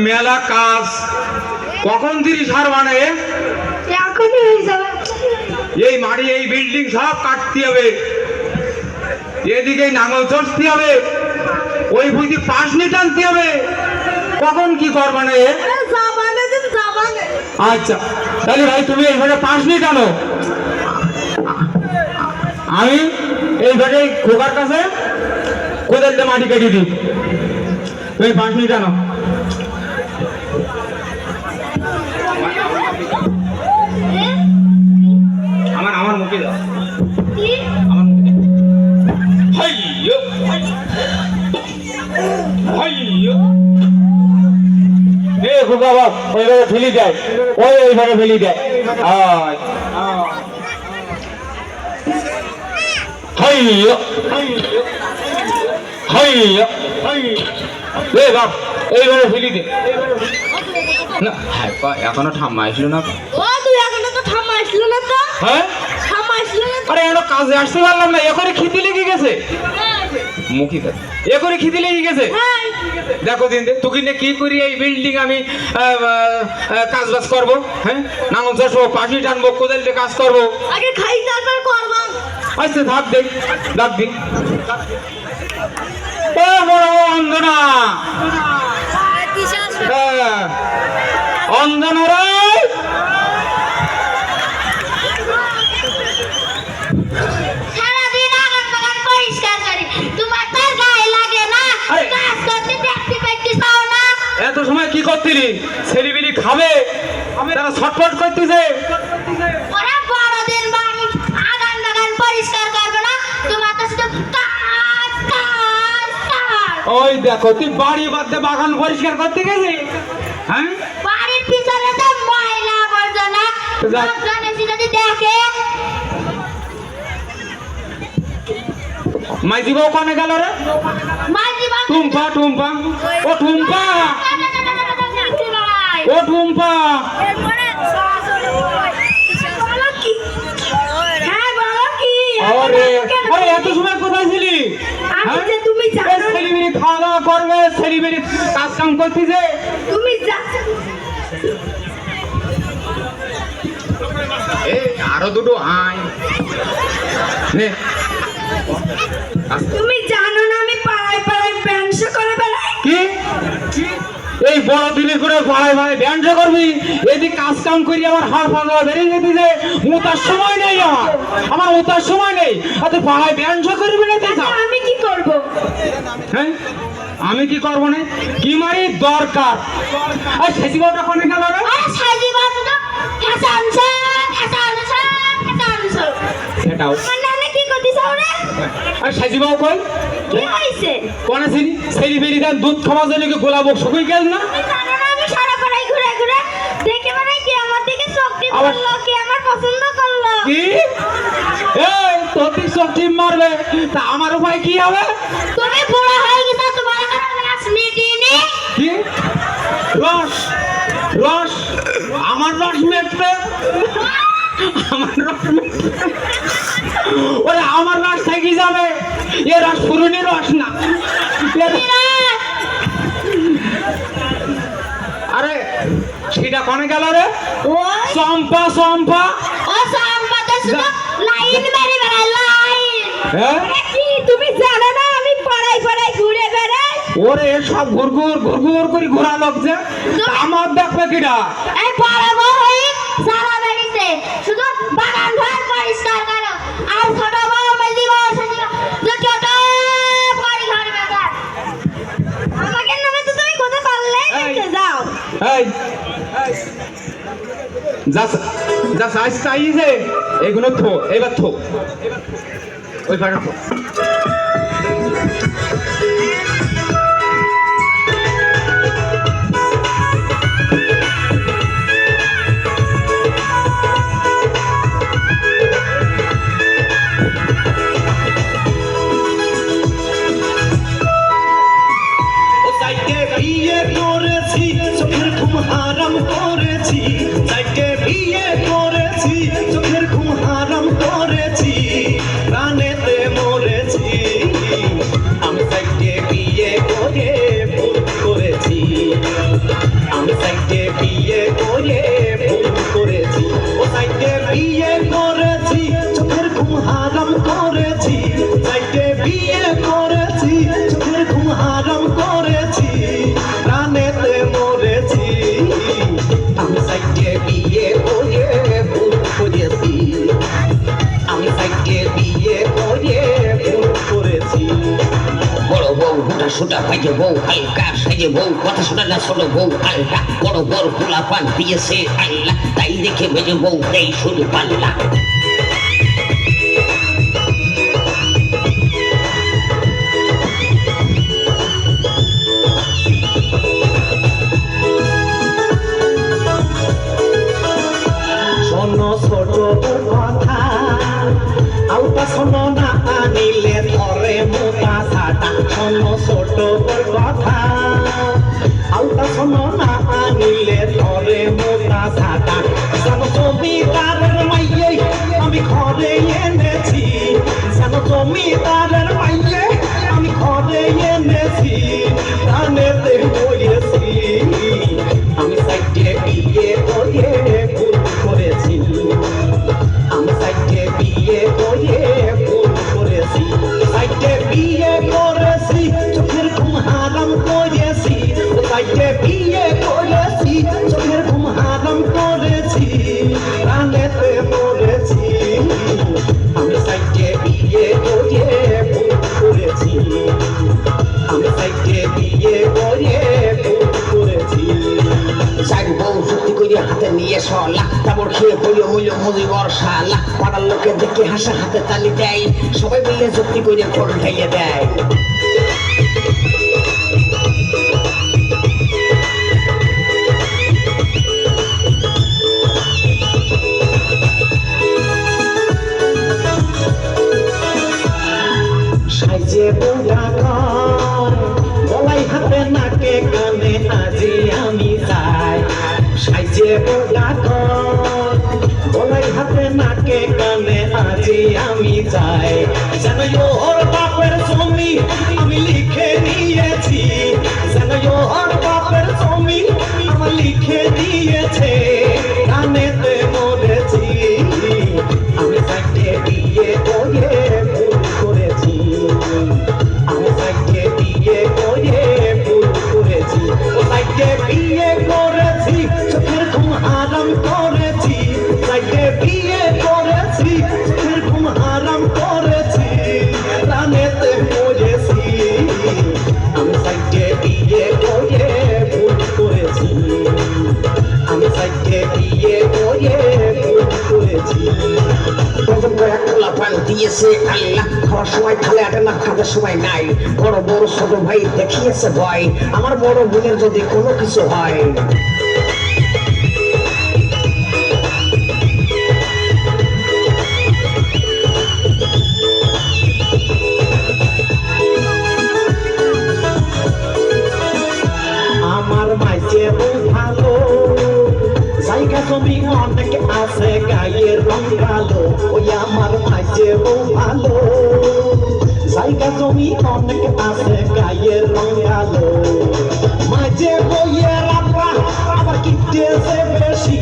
মেলা কাজ কখন 30 হার মানে এই মাটি এই বিল্ডিং সব কাটতে হবে, এদিকে নাঙল চড়তে হবে, ওই বুঝি পাশ নিয়ে টানতে হবে। কখন কি করবা না? আচ্ছা তাহলে ভাই তুমি এইভাবে পাশ নিয়ে টানো, আমি এইভাবে খোকার কাছে কোদাল দিয়ে মাটি কেটে দিই, তুমি পাশ নিয়ে টানো। আমার মুখে দাও, আমার মুখে হাইয়ো হাইয়ো। এ খোকা বাপ ওইভাবে ফেলি দেয়, ওইভাবে ফেলি দেয়। হাইয়ো হাইয়ো এ বাপ এইভাবে ফেলি দে না। এখনো ঠাম্মা আসলো না। হ্যাঁ আরে এখনো কাজে আসতে পারলাম না, এখনো খিদে লেগে গেছে। মুখি এখনো খিদে লেগে গেছে। দেখো দিন তোকে নিয়ে কি করি, এই বিল্ডিং আমি কাজ বাজ করবো। হ্যাঁ নাঙল চাষবো, পাখি টানবো, কোদাল দিয়ে কাজ করবো। আচ্ছা ধাপ দেখ, ডাক দিন। ও বড় অন্ধনা, অন্ধনা রে, এত সময় কি করছিলি? ছেলেবিলি খাবে, তারা ছটফট করতেছে। ওই দেখো তুই বাড়ি বাদে বাগান পরিষ্কার করতে গেছি। হ্যাঁ বাড়ির পিছনে তো ময়লা আবর্জনা যদি দেখে। মাইজি বউ কোনে গেল রে? টুম্পা টুম্পা, ও টুম্পা, ও টুম্পা, আরে এত সময় কোথায় ছিলি? তুমি ছেলেমেয়ে খাওয়া দাওয়া করবে, ছেলেমেয়ে কাজ কাম করতেছে। তুমি আরো দুটো আয়। তুমি জানো না আমি পাড়ায় পাড়ায় ব্যংশ করে বেড়াই। কি এই বড় দিনে করে পাড়ায় পাড়ায় ব্যংশ করবি? এদিকে কাজ কাম করি আমার হাড় ফাঁকা বেরিয়ে যেতেছে, মুতার সময় নেই, আমার মুতার সময় নেই। আর তুই পাড়ায় ব্যংশ করবি না? আমি কি করব? হ্যাঁ আমি কি করবো না? কি মারি দরকার? আর সেজি বাবুটা কোনে গেল রে? সাজি বাবু তো Hasan sir, Hasan sir, Hasan sir. সেটাও মানে কি করতেছ ওরে? আর সাজি বাবু কই? কি হইছে? কোনে ছিলি? ছেলি বেরি দেন দুধ খাওয়া জন্য কি গোলা বক শুকিয়ে গেল না? জানো না আমি সারা পাড়ায় ঘুরে ঘুরে দেখে মানে কি আমার দিকে চোখটি মারলো, কি আমার পছন্দ করলো। কি এই তোর সবটি মারবে তা আমার উপায় কি হবে? তুমি বুড়া হয়ে গেছো, তোমার কাছে রাস মিটিনি। কি রস? রস আমার রস মেটবে? আমার রস মেটবে? ওরে আমার রস থেকে যাবে, এ রস পুরুনি রস না। আরে সেটা কোনে গেল রে? চম্পা চম্পা, ও চম্পা তো শুধু লাইন মেরে বেড়ায়, লাইন। হ্যাঁ কি তুমি জানো না আমি পাড়ায় পাড়ায় ঘুরে বেড়াই? ওরে সব ঘুরঘুর ঘুরঘুর করে ঘোরা লোকছে, আমার দেখবে কিটা? এই বড় বড় হয়ে সারা বেড়িতে শুধু বাগান ঘর পরিষ্কার করো, আর ছোট বড় মেলি বড় সেটি ছোট বাড়ি ঘর বেড়ায়। আমাকে নামে তো তুমি কথা বললে দেখতে যাও। এই যা যা সাইজ চাইছে এগুলো থো, এবার থো ওই পাটা থো। বিয়ে করেছি চোখের ঘুম হারাম করেছি, চাইতে বিয়ে করেছি চোখের ঘুম হারাম করেছি, প্রাণেতে মরেছি আমি চাইতে বিয়ে বউ হুটা সুটা পাইছে বউ হালকা সাইজে বউ কথা শোনা না ছোট বউ আল্লাহ বড় বড় খোলা পান দিয়েছে আল্লাহ তাই দেখে বেজে বউ দেই শুধু পাল্লা শোনো ছোট কথা আউটা শোনো না আনিলে ধরে মোটা সাটা শোনো ছোট কথা আউটা শোনো না আনিলে ধরে মোটা সাটা জানো জমিদারের মাইয়ে আমি ঘরে এনেছি জানো জমিদারের মাইয়ে আমি ঘরে এনেছি প্রাণেতে বলেছি আমি সাইডে বিয়ে করে ভুল করেছি আমি সাইডে বিয়ে করে ভুল করেছি সাইডে বিয়ে করেছি চোখের ঘুম হারাম করেছি সাইডে বিয়ে করেছি চোখের ঘুম হারাম করেছি প্রাণেতে মরেছি আমি সাইডে বিয়ে করে ভুল করেছি আমি সাইডে বিয়ে করে ভুল করেছি চার বউ যুক্তি করে হাতে নিয়ে সলা তারপর খেয়ে পড়িয়ে মূল্য মজুরি বর্ষালা পাড়ার লোকে দেখে হাসে হাতে তালি দেয় সবাই মিলে যুক্তি করে খোল ঢাইয়ে দেয় সাইজে বুড়া ঘর গলাই হাতে নাকে কানে আজি আমি যাই সাইজে বুড়া ঘর গলাই হাতে নাকে কানে আজি আমি যাই যেন ওর বাপের জমি আমি লিখে নিয়েছি যেন ওর বাপের জমি আমার লিখে দিয়েছে কানেতে মরেছি আমি সাইডে বিয়ে করে ভুল করেছি আমি সাইডে বিয়ে করে ভুল করেছি ও সাইডে বিয়ে করেছি চোখের ঘুম হারাম করেছি সাইডে বিয়ে করেছি চোখের ঘুম হারাম করেছি প্রাণেতে মরেছি আমি সাইডে বিয়ে করে ভুল করেছি আমি সাইডে বিয়ে করে ভুল করেছি প্রথম করে খোলা পান দিয়েছে আল্লাহ খাওয়ার সময় খালে আটে না খাওয়ার সময় নাই বড় বড় ছোট ভাই দেখিয়েছে ভয় আমার বড় বোনের যদি কোনো কিছু হয় আমার মাইকে বউ ভালো জায়গা জমি অনেক আছে গায়ের রং কালো ওই আমার মাইকে বউ ভালো জায়গা জমি অনেক আছে গায়ের রং কালো মাঝে বইয়ের আপা আবার কিটেছে বেশি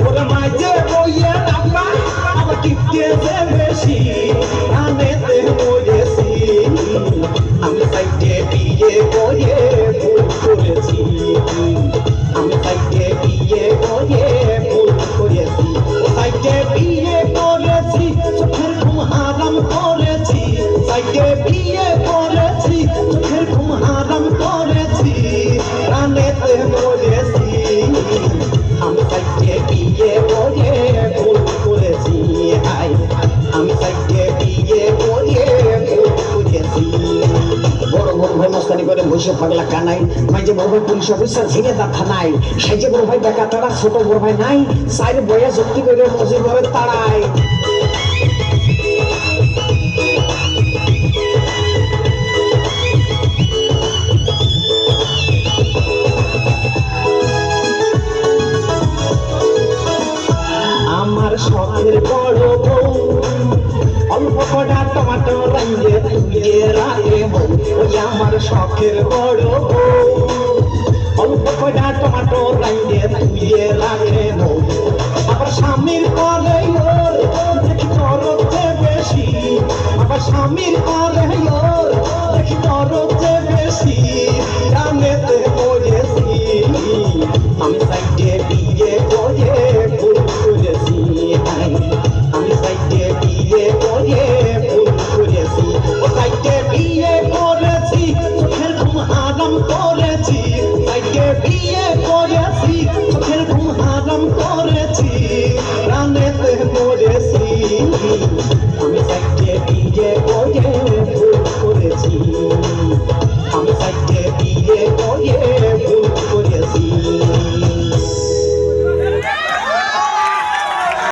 ওরে মাঝে বইয়ের আপা আবার কিটেছে বেশি আনেতে মরেছি আমি সাইডে বিয়ে করে ভুল করেছি আমি সাইডে বিয়ে করে ভুল করেছি সাইডে বিয়ে করেছি চোখের ঘুম হারাম করেছি সাইডে বিয়ে করেছি চোখের ঘুম হারাম করেছি প্রাণেতে মরেছি আমি সাইডে বিয়ে করে ভুল করেছি আমি সাইডে বিয়ে করে ভুল করেছি বড় বড় ভাই মস্তানি করে বসে পাগলা কানাই মাঝে বড় ভাই পুলিশ অফিসার ঝিঙে তা থানায় সাইজে বড় ভাই দেখা তারা ছোট বড় ভাই নাই সাইড বয়া যুক্তি করে মজুর ভাবে তাড়ায় আমার শখের বড় বউ অল্প কটা টমাটো রাঙ্গে তুলে রাখে বউ ওই আমার শখের বড় বউ অল্প কটা টমাটো রাঙ্গে তুলে রাখে বউ আবার স্বামীর করে ওর দেখি খরচে বেশি আবার স্বামীর করে ওর দেখি খরচে বেশি কামেতে পড়েছি আমি সাইডে